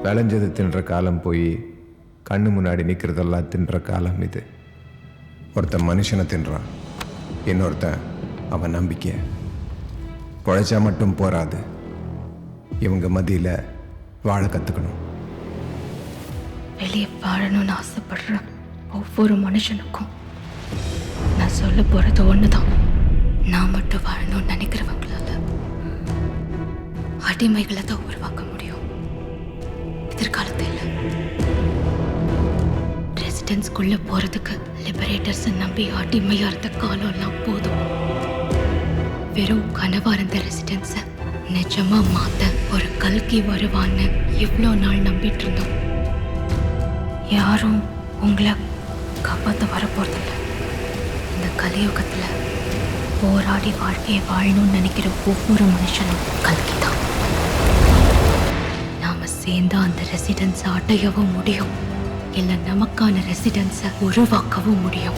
விளைஞ்சது தின்ற காலம் போய் கண்ணு முன்னாடி நிற்கிறதெல்லாம் தின்ற காலம் இது. ஒருத்தன் மனுஷனை தின்றான், இன்னொருத்தன் அவன் நம்பிக்கைய. குழைச்சா மட்டும் போராது, இவங்க மத்தியில் வாழ கற்றுக்கணும். வெளியே வாழணும்னு ஆசைப்படுற ஒவ்வொரு மனுஷனுக்கும் நான் சொல்ல போறது ஒண்ணுதான். நான் மட்டும் வாழணும்னு நினைக்கிறவங்களால அடிமைகளை தான் உருவாக்க முடியும், எதிர்காலத்தில். ரெசிடென்ஸ்குள்ள போறதுக்கு லிபரேட்டர்ஸ் நம்பி அடிமையா இருந்த காலம் எல்லாம் போதும். வெறும் கனவா இருந்த ரெசிடென்ஸ நிஜமா மாத்த ஒரு கல்கி வருவான்னு இவ்வளோ நாள் நம்பிட்டு இருந்தோம். யாரும் உங்களை காப்பாற்ற வரப்போறதில்ல. இந்த கலியுகத்துல போராடி வாழ்க்கையை வாழணும்னு நினைக்கிற ஒவ்வொரு மனுஷனும் கல்கி தான். நாம சேர்ந்தா அந்த ரெசிடென்ஸை அடையவும் முடியும், இல்லை நமக்கான ரெசிடென்ஸை உருவாக்கவும் முடியும்.